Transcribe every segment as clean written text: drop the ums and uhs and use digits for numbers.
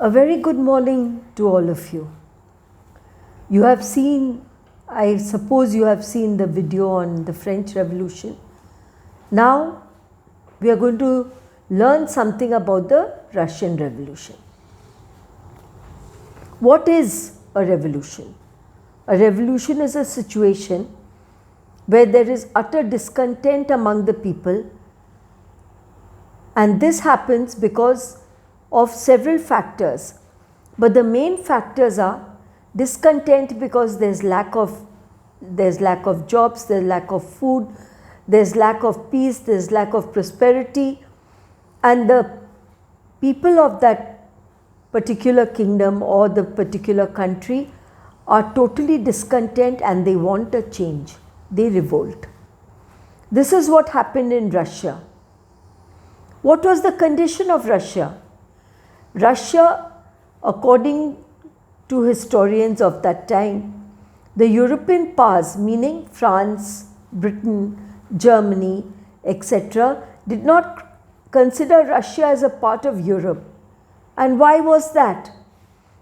A very good morning to all of you. You have seen, I suppose you have seen the video on the French Revolution. Now we are going to learn something about the Russian Revolution. What is a revolution? A revolution is a situation where there is utter discontent among the people, and this happens because of several factors, but the main factors are discontent because there's lack of jobs, there's lack of food, there's lack of peace, there's lack of prosperity, and the people of that particular kingdom or the particular country are totally discontent and they want a change. They revolt. This is what happened in Russia. What was the condition of Russia? Russia, according to historians of that time, the European powers, meaning France, Britain, Germany, etc., did not consider Russia as a part of Europe. And why was that?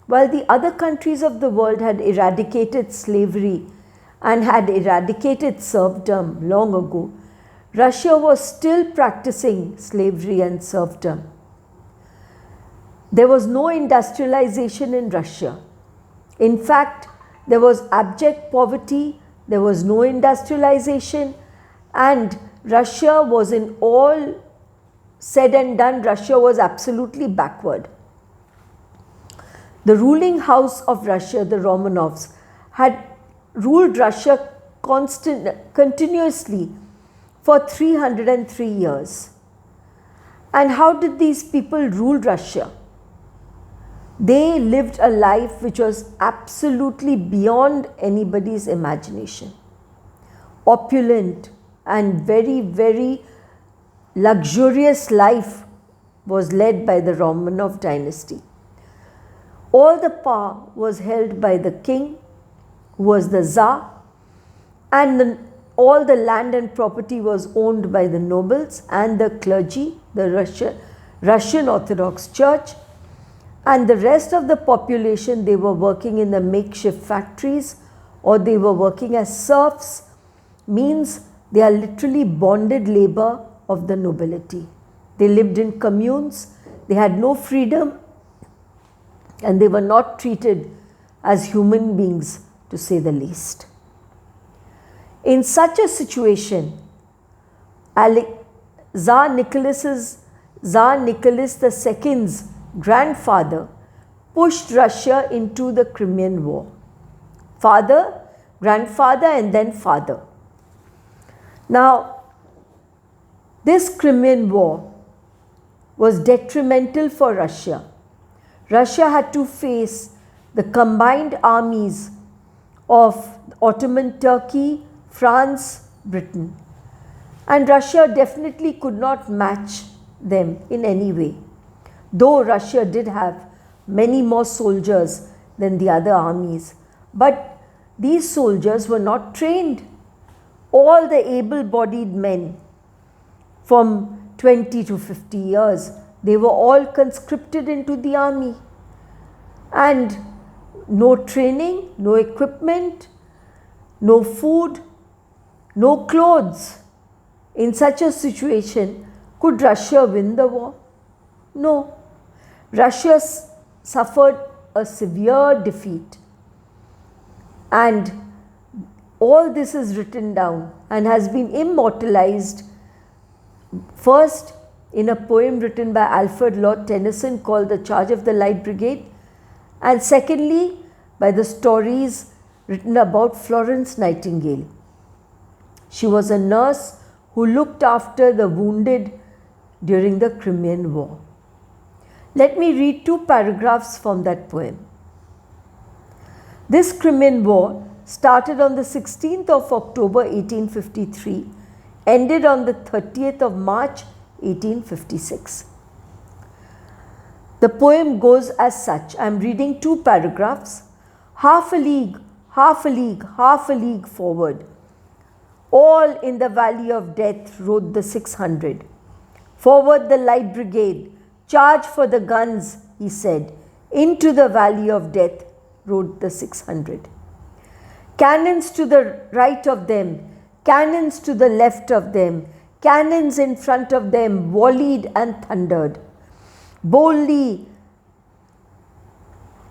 While the other countries of the world had eradicated slavery and had eradicated serfdom long ago, Russia was still practicing slavery and serfdom. There was no industrialization in Russia. In fact, there was abject poverty, there was no industrialization, and Russia was, in all said and done, Russia was absolutely backward. The ruling house of Russia, the Romanovs, had ruled Russia continuously for 303 years. And how did these people rule Russia? They lived a life which was absolutely beyond anybody's imagination. Opulent and very, very luxurious life was led by the Romanov dynasty. All the power was held by the king, who was the Tsar, and all the land and property was owned by the nobles and the clergy, the Russian Orthodox Church, and the rest of the population, they were working in the makeshift factories or they were working as serfs, means they are literally bonded labor of the nobility. They lived in communes, they had no freedom, and they were not treated as human beings, to say the least. In such a situation, Tsar Nicholas II's grandfather pushed Russia into the Crimean War. Father, grandfather, and then father. Now, this Crimean War was detrimental for Russia. Russia had to face the combined armies of Ottoman Turkey, France, Britain, and Russia definitely could not match them in any way. Though Russia did have many more soldiers than the other armies, but these soldiers were not trained. All the able-bodied men from 20 to 50 years, they were all conscripted into the army, and no training, no equipment, no food, no clothes. In such a situation, could Russia win the war? No. Russia suffered a severe defeat, and all this is written down and has been immortalized, first in a poem written by Alfred Lord Tennyson called The Charge of the Light Brigade, and secondly by the stories written about Florence Nightingale. She was a nurse who looked after the wounded during the Crimean War. Let me read two paragraphs from that poem. This Crimean War started on the 16th of October 1853, ended on the 30th of March 1856. The poem goes as such. I am reading two paragraphs. Half a league, half a league, half a league forward. All in the valley of death rode the 600. Forward the light brigade, charge for the guns, he said. Into the valley of death rode the 600. Cannons to the right of them, cannons to the left of them, cannons in front of them volleyed and thundered. Boldly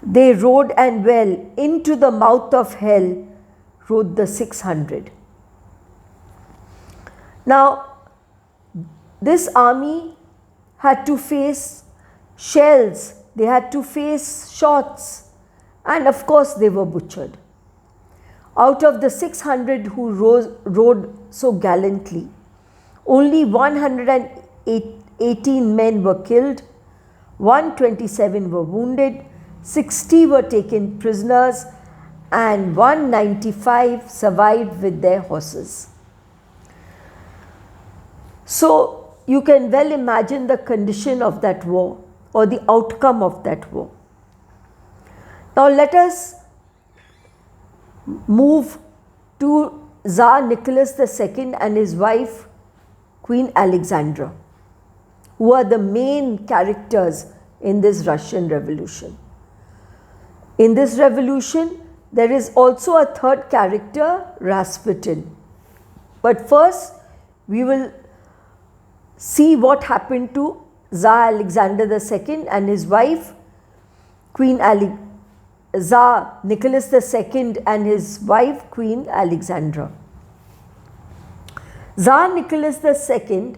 they rode and well into the mouth of hell rode the 600. Now, this army had to face shells, they had to face shots, and of course they were butchered. Out of the 600 who rode so gallantly, only 118 men were killed, 127 were wounded, 60 were taken prisoners, and 195 survived with their horses. So you can well imagine the condition of that war or the outcome of that war. Now let us move to Tsar Nicholas II and his wife Queen Alexandra, who are the main characters in this Russian Revolution. In this revolution, there is also a third character, Rasputin. But first, we will see what happened to Tsar Alexander II and his wife, Tsar Nicholas II and his wife, Queen Alexandra. Tsar Nicholas II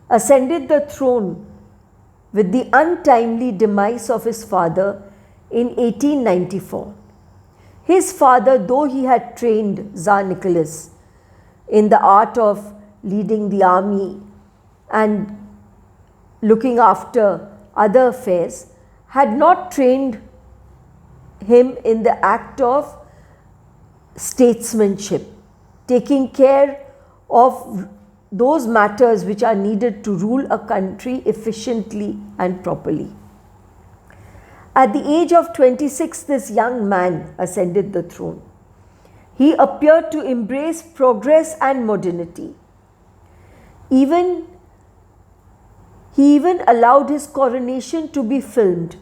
ascended the throne with the untimely demise of his father in 1894. His father, though he had trained Tsar Nicholas in the art of leading the army and looking after other affairs, had not trained him in the act of statesmanship, taking care of those matters which are needed to rule a country efficiently and properly. At the age of 26, this young man ascended the throne. He appeared to embrace progress and modernity. He even allowed his coronation to be filmed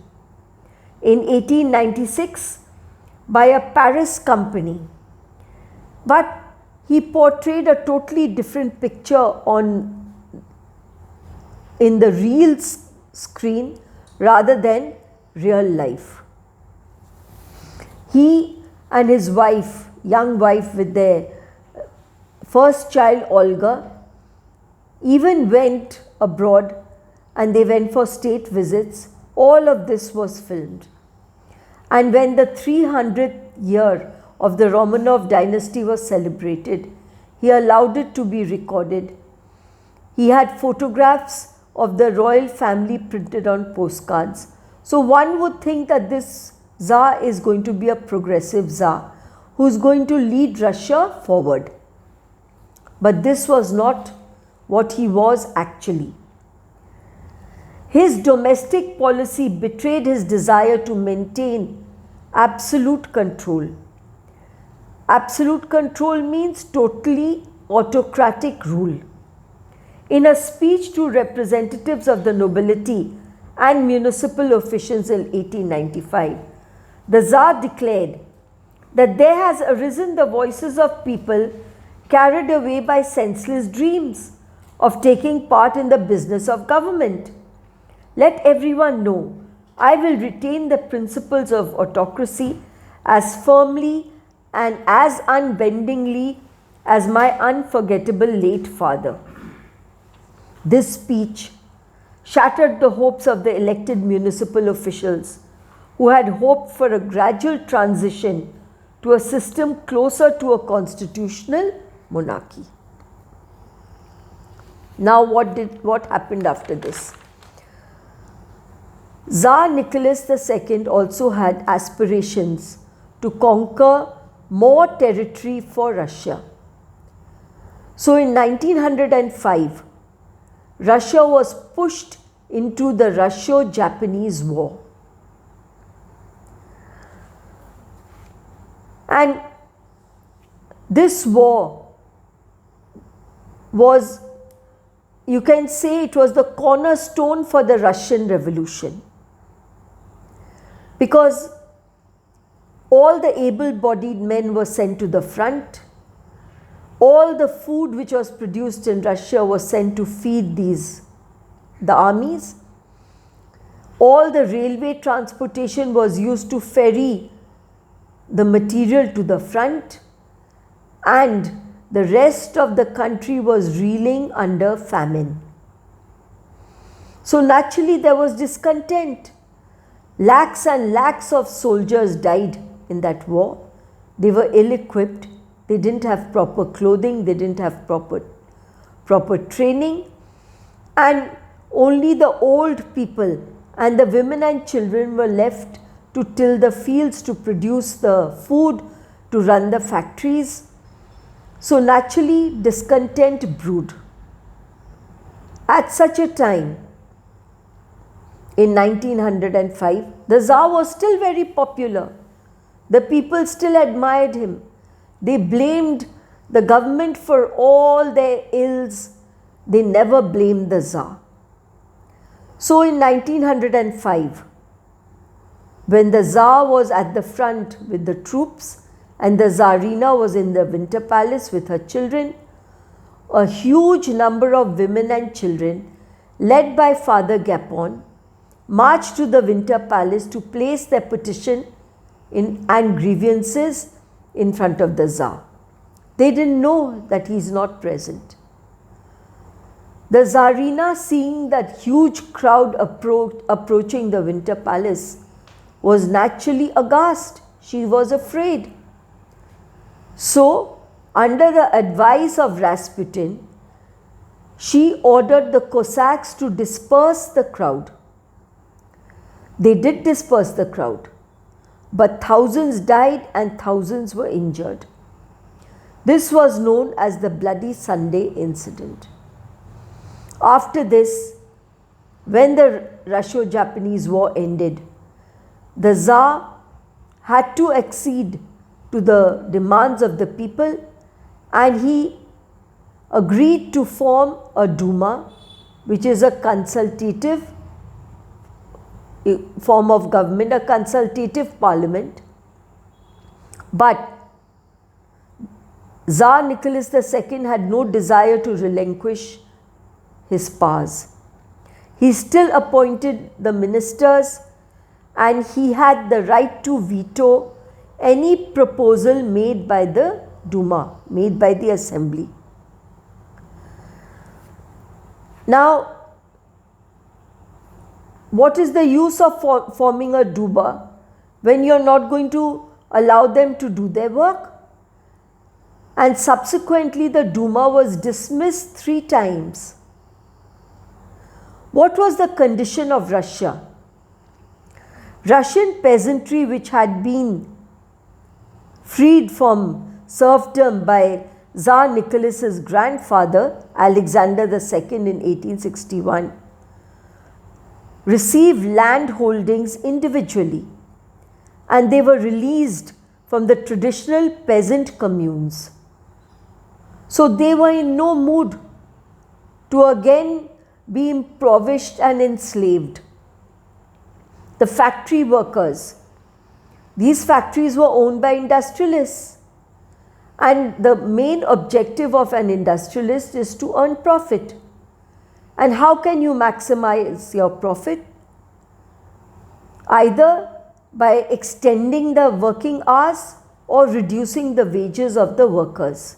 in 1896 by a Paris company. But he portrayed a totally different picture in the real screen rather than real life. He and his wife, young wife with their first child Olga, even went abroad and they went for state visits. All of this was filmed. And when the 300th year of the Romanov dynasty was celebrated, he allowed it to be recorded. He had photographs of the royal family printed on postcards. So one would think that this Tsar is going to be a progressive Tsar who is going to lead Russia forward. But this was not what he was actually. His domestic policy betrayed his desire to maintain absolute control. Absolute control means totally autocratic rule. In a speech to representatives of the nobility and municipal officials in 1895, the Tsar declared that there has arisen the voices of people carried away by senseless dreams of taking part in the business of government. Let everyone know I will retain the principles of autocracy as firmly and as unbendingly as my unforgettable late father. This speech shattered the hopes of the elected municipal officials who had hoped for a gradual transition to a system closer to a constitutional monarchy. Now what happened after this? Tsar Nicholas II also had aspirations to conquer more territory for Russia. So in 1905, Russia was pushed into the Russo-Japanese War. And this war was, you can say, it was the cornerstone for the Russian Revolution. because all the able-bodied men were sent to the front. All the food which was produced in Russia was sent to feed the armies. All the railway transportation was used to ferry the material to the front, and the rest of the country was reeling under famine. So naturally there was discontent. Lakhs and lakhs of soldiers died in that war. They were ill-equipped. They didn't have proper clothing. They didn't have proper training. And only the old people and the women and children were left to till the fields, to produce the food, to run the factories. So naturally discontent brewed. At such a time, in 1905, the Tsar was still very popular. The people still admired him. They blamed the government for all their ills. They never blamed the Tsar. So in 1905, when the Tsar was at the front with the troops and the Tsarina was in the Winter Palace with her children, a huge number of women and children, led by Father Gapon, marched to the Winter Palace to place their petition and grievances in front of the Tsar. They didn't know that he is not present. The Tsarina, seeing that huge crowd approaching the Winter Palace, was naturally aghast. She was afraid. So, under the advice of Rasputin, she ordered the Cossacks to disperse the crowd. They did disperse the crowd, but thousands died and thousands were injured. This was known as the Bloody Sunday incident. After this, when the Russo-Japanese War ended, the Tsar had to accede to the demands of the people, and he agreed to form a Duma, which is a consultative form of government, a consultative parliament. But Tsar Nicholas II had no desire to relinquish his powers. He still appointed the ministers, and he had the right to veto any proposal made by the Duma, made by the assembly. Now, what is the use of forming a Duma when you are not going to allow them to do their work? And subsequently the Duma was dismissed 3 times. What was the condition of Russia? Russian peasantry, which had been freed from serfdom by Tsar Nicholas's grandfather, Alexander II, in 1861, received land holdings individually, and they were released from the traditional peasant communes. So they were in no mood to again be impoverished and enslaved. The factory workers, these factories were owned by industrialists, and the main objective of an industrialist is to earn profit. And how can you maximize your profit? Either by extending the working hours or reducing the wages of the workers.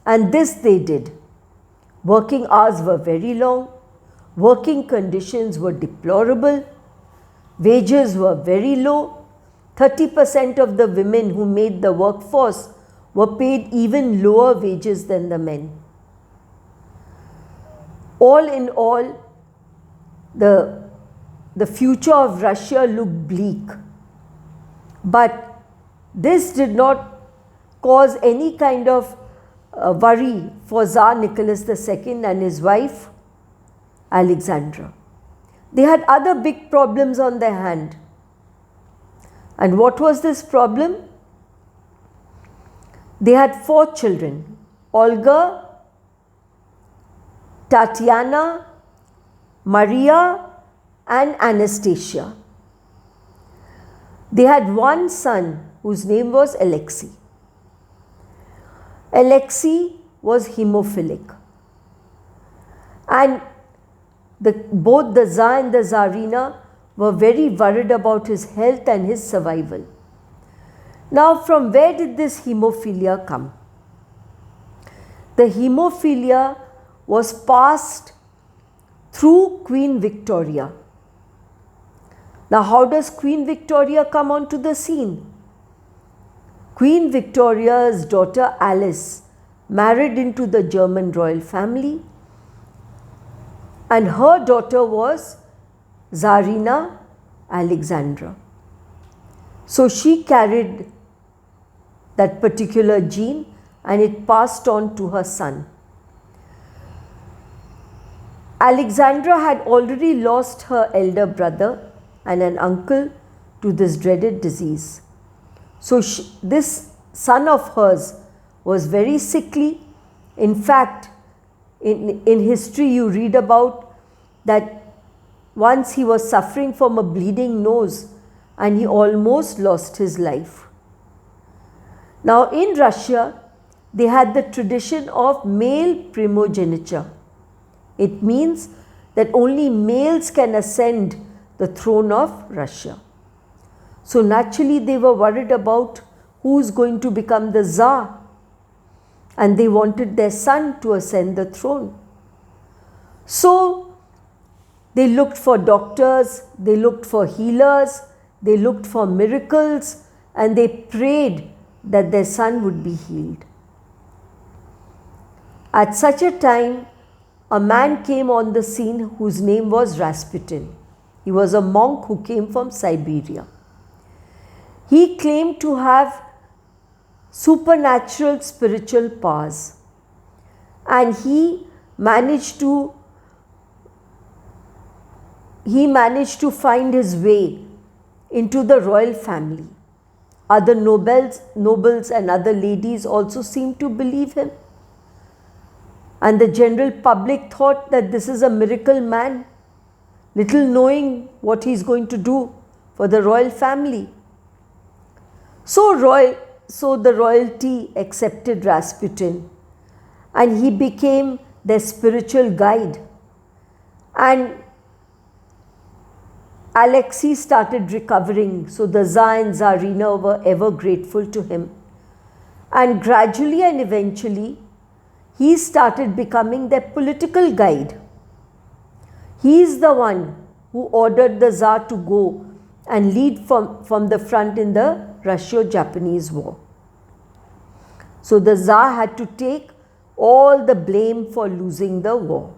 And this they did. Working hours were very long, working conditions were deplorable, wages were very low. 30% of the women who made the workforce were paid even lower wages than the men. All in all, the future of Russia looked bleak. But this did not cause any kind of worry for Tsar Nicholas II and his wife, Alexandra. They had other big problems on their hand. And what was this problem? They had 4 children: Olga, Tatiana, Maria and Anastasia. They had one son whose name was Alexei. Alexei was hemophilic, and both the Tsar and the Tsarina were very worried about his health and his survival. Now, from where did this hemophilia come? The hemophilia was passed through Queen Victoria. Now, how does Queen Victoria come onto the scene? Queen Victoria's daughter Alice married into the German royal family, and her daughter was Tsarina Alexandra. So she carried that particular gene and it passed on to her son. Alexandra had already lost her elder brother and an uncle to this dreaded disease. So this son of hers was very sickly. In fact, in history you read about that once he was suffering from a bleeding nose and he almost lost his life. Now in Russia, they had the tradition of male primogeniture. It means that only males can ascend the throne of Russia. So naturally they were worried about who is going to become the Tsar, and they wanted their son to ascend the throne. So they looked for doctors, they looked for healers, they looked for miracles, and they prayed that their son would be healed. At such a time, a man came on the scene whose name was Rasputin. He was a monk who came from Siberia. He claimed to have supernatural spiritual powers, and he managed to find his way into the royal family. Other nobles and other ladies also seemed to believe him. And the general public thought that this is a miracle man, little knowing what he is going to do for the royal family. So the royalty accepted Rasputin, and he became their spiritual guide. And Alexei started recovering, so the Tsar and Tsarina were ever grateful to him. And gradually and eventually, he started becoming their political guide. He is the one who ordered the Tsar to go and lead from the front in the Russo-Japanese War. So the Tsar had to take all the blame for losing the war.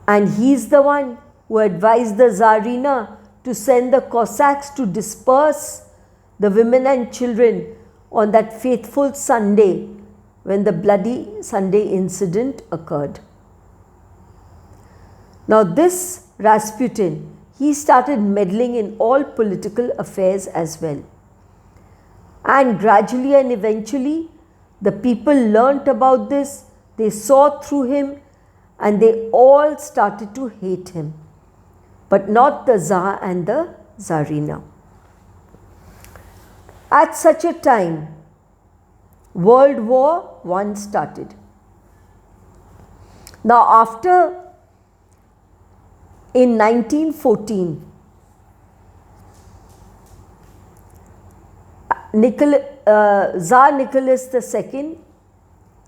And he is the one who advised the Tsarina to send the Cossacks to disperse the women and children on that faithful Sunday when the bloody Sunday incident occurred. Now this Rasputin, he started meddling in all political affairs as well. And gradually and eventually, the people learnt about this, they saw through him, and they all started to hate him. But not the Tsar and the Tsarina. At such a time, World War I started. Now in 1914, Tsar Nicholas II,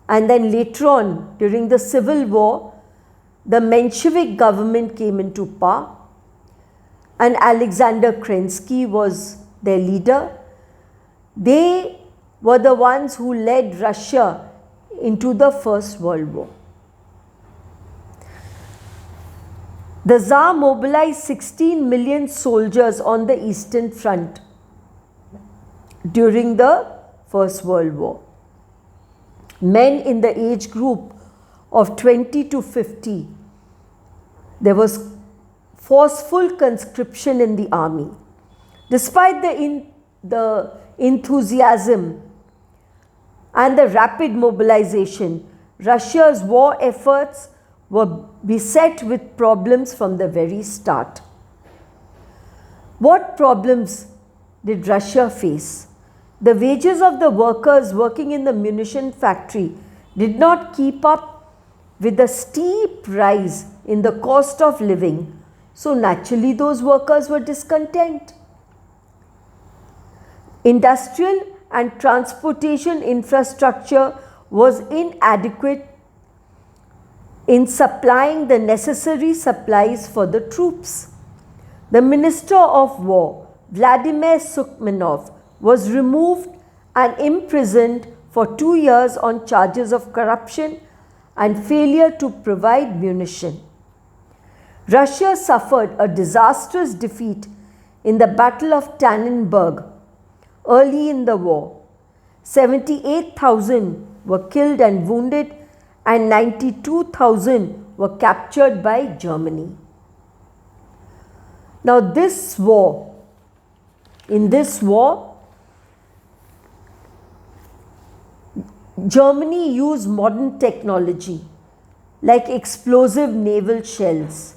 and then later on during the Civil War, the Menshevik government came into power, and Alexander Kerensky was their leader. They were the ones who led Russia into the First World War. The Tsar mobilized 16 million soldiers on the Eastern Front during the First World War. Men in the age group of 20 to 50, there was forceful conscription in the army. Despite the enthusiasm and the rapid mobilization, Russia's war efforts were beset with problems from the very start. What problems did Russia face? The wages of the workers working in the munition factory did not keep up with the steep rise in the cost of living, so naturally those workers were discontent. Industrial and transportation infrastructure was inadequate in supplying the necessary supplies for the troops. The Minister of War, Vladimir Sukmanov, was removed and imprisoned for 2 years on charges of corruption and failure to provide munition. Russia suffered a disastrous defeat in the Battle of Tannenberg early in the war. 78,000 were killed and wounded, and 92,000 were captured by Germany. Now in this war, Germany used modern technology like explosive naval shells,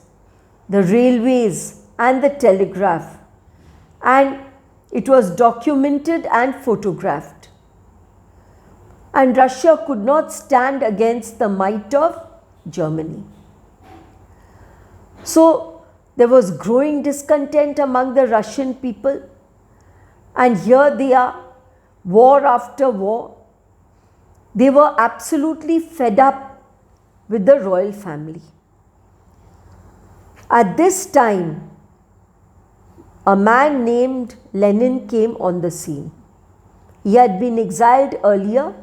the railways and the telegraph, and it was documented and photographed. And Russia could not stand against the might of Germany. So there was growing discontent among the Russian people, and here they are, war after war. They were absolutely fed up with the royal family. At this time, a man named Lenin came on the scene. He had been exiled earlier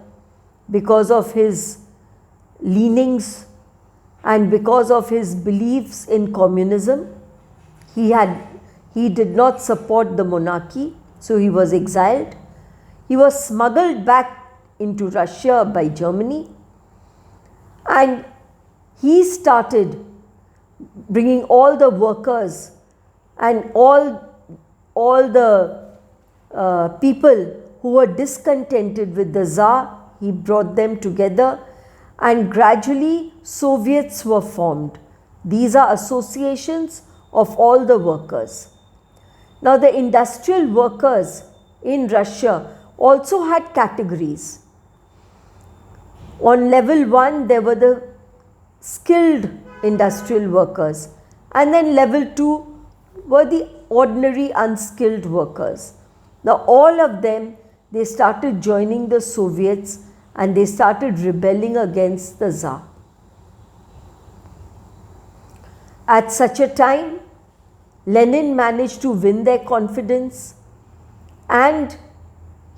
because of his leanings and because of his beliefs in communism. He did not support the monarchy, so he was exiled. He was smuggled back into Russia by Germany, and he started bringing all the workers and all the people who were discontented with the Tsar. He brought them together, and gradually Soviets were formed. These are associations of all the workers. Now the industrial workers in Russia also had categories. On level 1 there were the skilled industrial workers, and then level 2 were the ordinary unskilled workers. Now all of them, they started joining the Soviets and they started rebelling against the Tsar. At such a time, Lenin managed to win their confidence and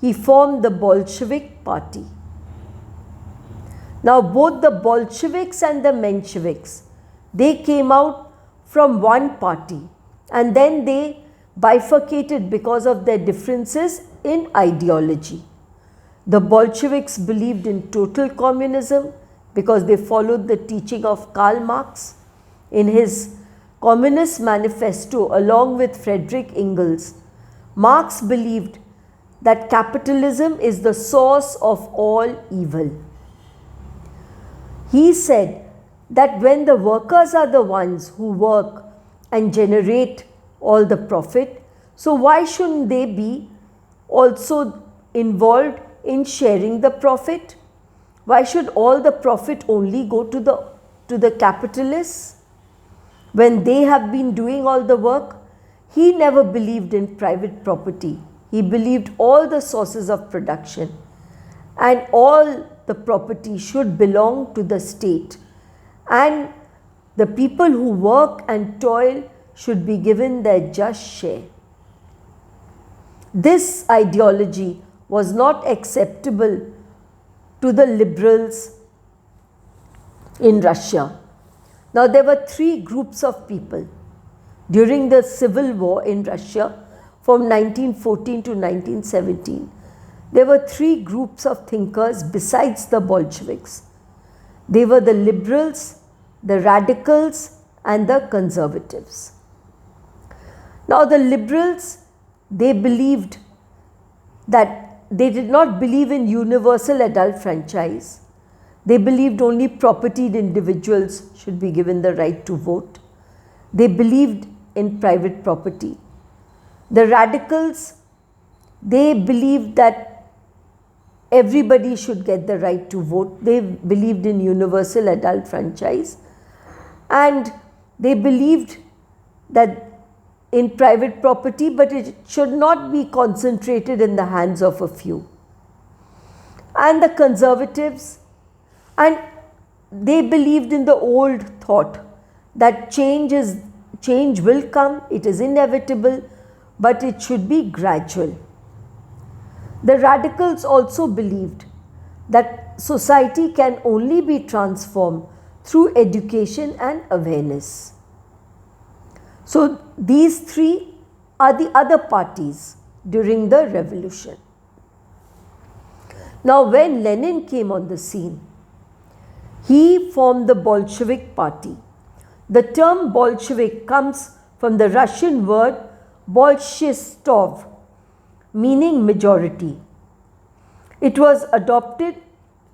he formed the Bolshevik party. Now both the Bolsheviks and the Mensheviks, they came out from one party and then they bifurcated because of their differences in ideology. The Bolsheviks believed in total communism because they followed the teaching of Karl Marx. In his Communist Manifesto along with Friedrich Engels, Marx believed that capitalism is the source of all evil. He said that when the workers are the ones who work and generate all the profit, so why shouldn't they be also involved in sharing the profit? Why should all the profit only go to the capitalists when they have been doing all the work? He never believed in private property. He believed all the sources of production and all the property should belong to the state, and the people who work and toil should be given their just share. This ideology was not acceptable to the liberals in Russia. Now there were three groups of people during the civil war in Russia from 1914 to 1917. There were three groups of thinkers besides the Bolsheviks. They were the liberals, the radicals, and the conservatives. Now the liberals, they believed that they did not believe in universal adult franchise. They believed only propertied individuals should be given the right to vote. They believed in private property. The radicals, they believed that everybody should get the right to vote. They believed in universal adult franchise, and they believed that in private property, but it should not be concentrated in the hands of a few. And the conservatives, and they believed in the old thought that change will come, it is inevitable, but it should be gradual. The radicals also believed that society can only be transformed through education and awareness. So these three are the other parties during the revolution. Now when Lenin came on the scene, he formed the Bolshevik party. The term Bolshevik comes from the Russian word Bolshistov, meaning majority. It was adopted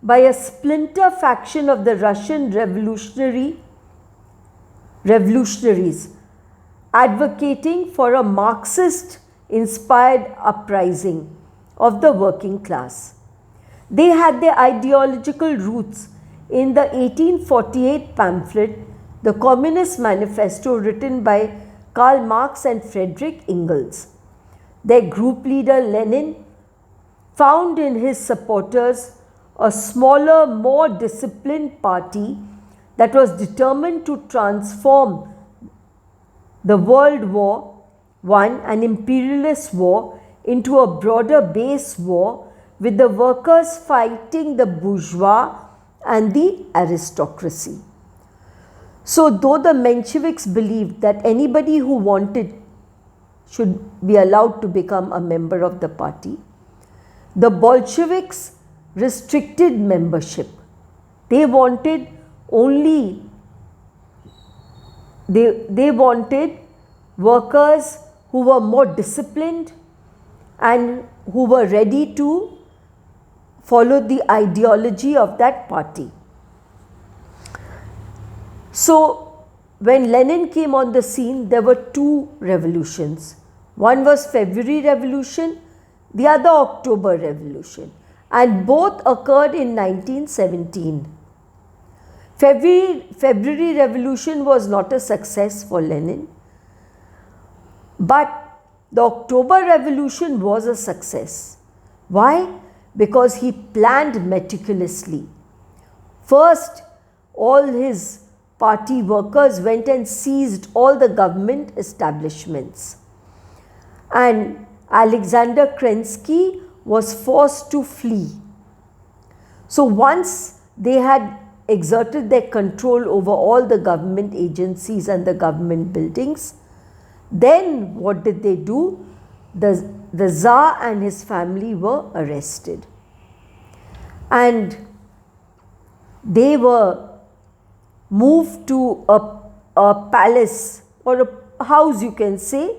by a splinter faction of the Russian revolutionaries, advocating for a Marxist-inspired uprising of the working class. They had their ideological roots in the 1848 pamphlet, The Communist Manifesto, written by Karl Marx and Friedrich Engels. Their group leader Lenin found in his supporters a smaller, more disciplined party that was determined to transform the World War I, an imperialist war, into a broader base war with the workers fighting the bourgeois and the aristocracy. So though the Mensheviks believed that anybody who wanted should be allowed to become a member of the party, the Bolsheviks restricted membership. They wanted only, they wanted workers who were more disciplined and who were ready to follow the ideology of that party. So when Lenin came on the scene, there were two revolutions. One was February Revolution, the other October Revolution, and both occurred in 1917. February Revolution was not a success for Lenin, but the October Revolution was a success. Why? Because he planned meticulously. First, all his party workers went and seized all the government establishments, and Alexander Kerensky was forced to flee. So once they had exerted their control over all the government agencies and the government buildings, then what did they do? The Tsar and his family were arrested, and they were moved to a palace or a house, you can say.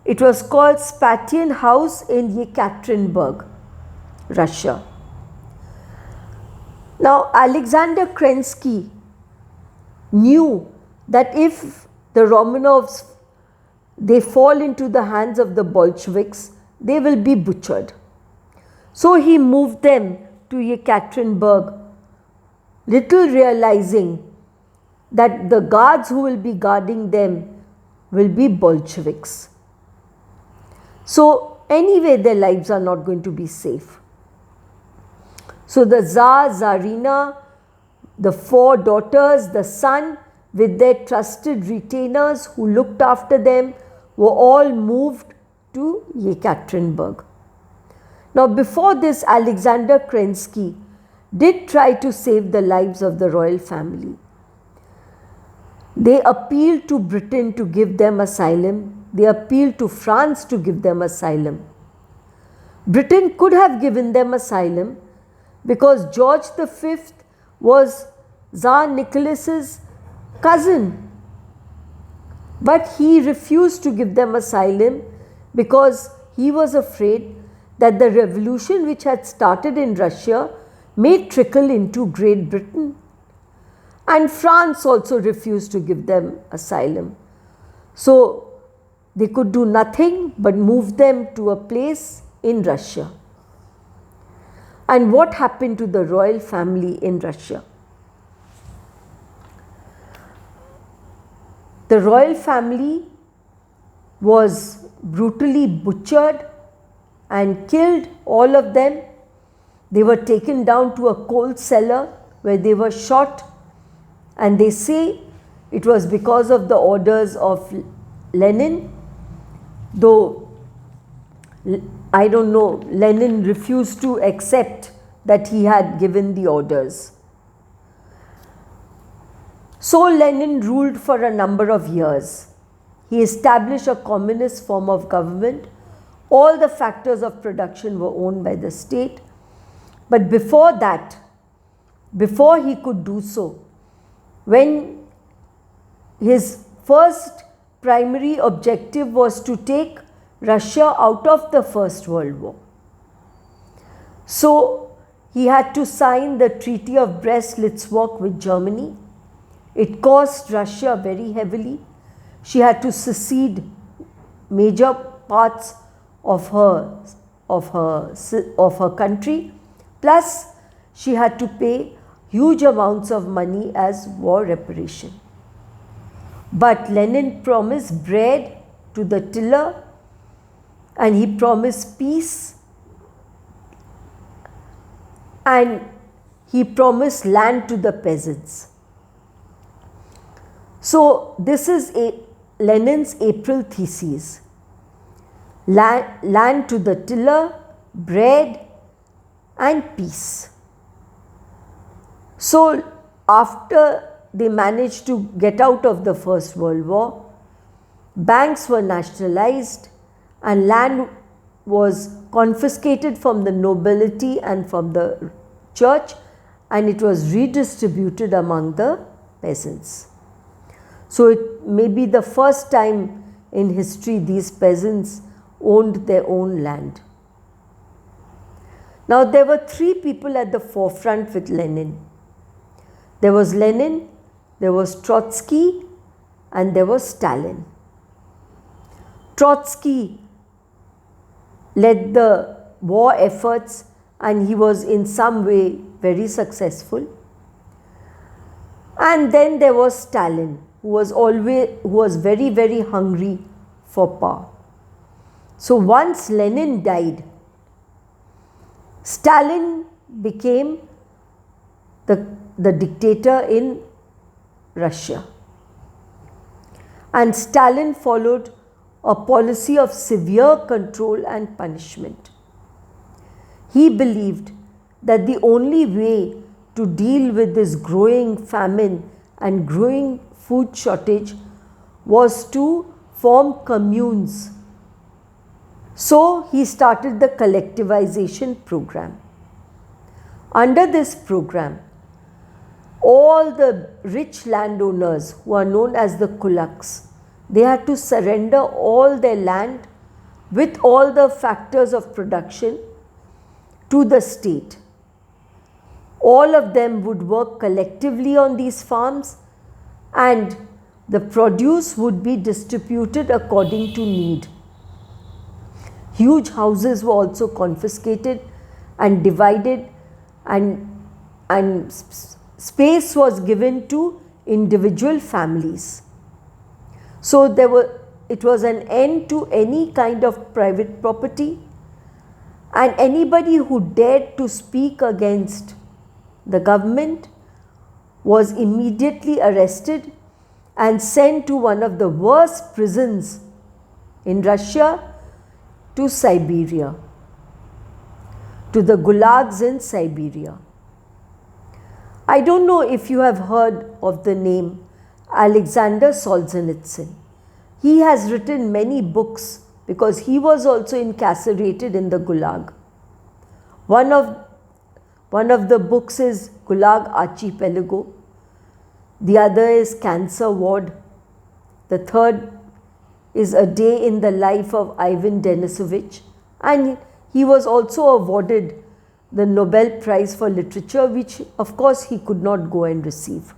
It was called Spatian House in Yekaterinburg, Russia. Now Alexander Kerensky knew that if the Romanovs, they fall into the hands of the Bolsheviks, they will be butchered. So he moved them to Yekaterinburg, little realizing that the guards who will be guarding them will be Bolsheviks. So anyway, their lives are not going to be safe. So the Tsar, Tsarina, the four daughters, the son with their trusted retainers who looked after them were all moved to Yekaterinburg. Now before this, Alexander Kerensky did try to save the lives of the royal family. They appealed to Britain to give them asylum. They appealed to France to give them asylum. Britain could have given them asylum because George V was Tsar Nicholas's cousin. But he refused to give them asylum because he was afraid that the revolution which had started in Russia may trickle into Great Britain. And France also refused to give them asylum. So they could do nothing but move them to a place in Russia. And what happened to the royal family in Russia? The royal family was brutally butchered and killed, all of them. They were taken down to a coal cellar where they were shot, and they say it was because of the orders of Lenin, though I don't know, Lenin refused to accept that he had given the orders. So Lenin ruled for a number of years. He established a communist form of government. All the factors of production were owned by the state. But before that, before he could do so, when his first primary objective was to take Russia out of the First World War. So he had to sign the Treaty of Brest-Litovsk with Germany. It cost Russia very heavily. She had to secede major parts of her country, plus she had to pay huge amounts of money as war reparation. But Lenin promised bread to the tiller, and he promised peace, and he promised land to the peasants. So this is Lenin's April thesis: land to the tiller, bread and peace. So after they managed to get out of the First World War, banks were nationalized and land was confiscated from the nobility and from the church, and it was redistributed among the peasants. So it may be the first time in history these peasants owned their own land. Now there were three people at the forefront with Lenin. There was Lenin, there was Trotsky, and there was Stalin. Trotsky led the war efforts, and he was in some way very successful. And then there was Stalin, who was very, very hungry for power. So once Lenin died, Stalin became the dictator in Russia. And Stalin followed a policy of severe control and punishment. He believed that the only way to deal with this growing famine and growing food shortage was to form communes. So he started the collectivization program. Under this program, all the rich landowners, who are known as the kulaks, they had to surrender all their land with all the factors of production to the state. All of them would work collectively on these farms, and the produce would be distributed according to need. Huge houses were also confiscated and divided, and space was given to individual families. So it was an end to any kind of private property, and anybody who dared to speak against the government was immediately arrested and sent to one of the worst prisons in Russia, to Siberia, to the gulags in Siberia. I don't know if you have heard of the name Alexander Solzhenitsyn. He has written many books because he was also incarcerated in the Gulag. One of the books is Gulag Archipelago. The other is Cancer Ward. The third is A Day in the Life of Ivan Denisovich. And he was also awarded the Nobel Prize for Literature, which of course he could not go and receive.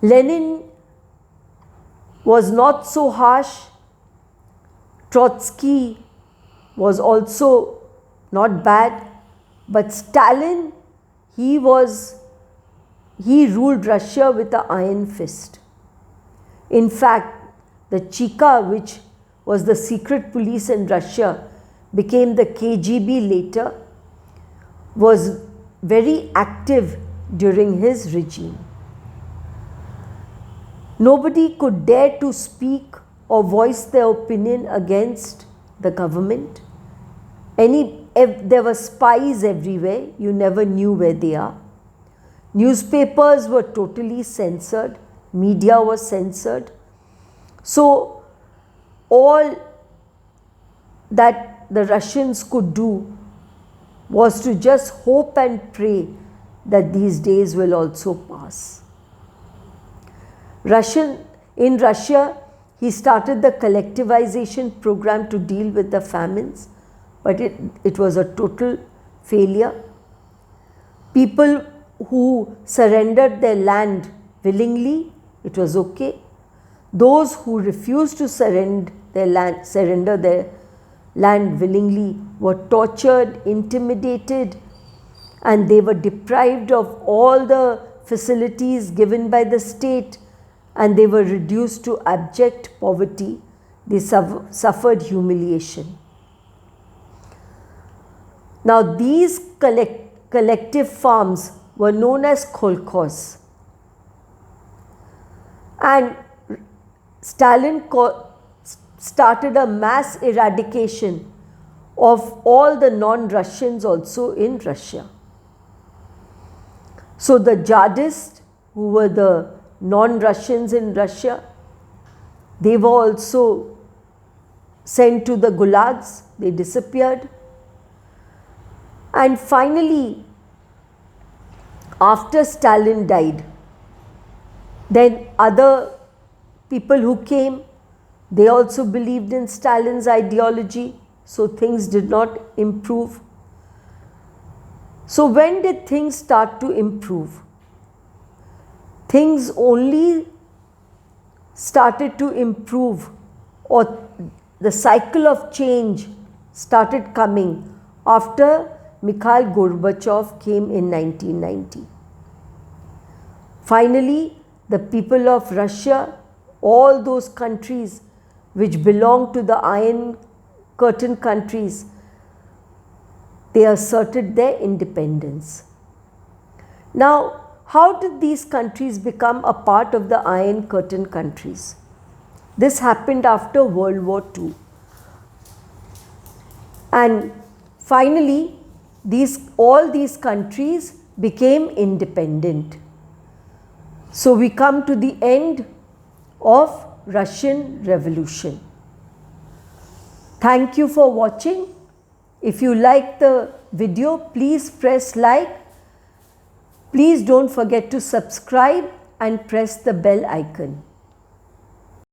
Lenin was not so harsh. Trotsky was also not bad, but Stalin, he ruled Russia with an iron fist. In fact, the Cheka, which was the secret police in Russia, became the KGB later, was very active during his regime. Nobody could dare to speak or voice their opinion against the government. There were spies everywhere, you never knew where they are. Newspapers were totally censored, media was censored. So all that the Russians could do was to just hope and pray that these days will also pass. In Russia, he started the collectivization program to deal with the famines, but it was a total failure. People who surrendered their land willingly, it was okay. Those who refused to surrender their land willingly were tortured, intimidated, and they were deprived of all the facilities given by the state, and they were reduced to abject poverty. They suffered humiliation. Now these collective farms were known as kolkhoz, and Stalin started a mass eradication of all the non-Russians also in Russia. So the jihadists, who were the non-Russians in Russia, they were also sent to the gulags, they disappeared. And finally, after Stalin died, then other people who came, they also believed in Stalin's ideology, so things did not improve. So when did things start to improve? Things only started to improve, or the cycle of change started coming after Mikhail Gorbachev came in 1990. Finally, the people of Russia, all those countries which belong to the Iron Curtain countries, they asserted their independence. Now, how did these countries become a part of the Iron Curtain countries? This happened after World War II. And finally, all these countries became independent. So we come to the end of Russian Revolution. Thank you for watching. If you like the video, please press like. Please don't forget to subscribe and press the bell icon.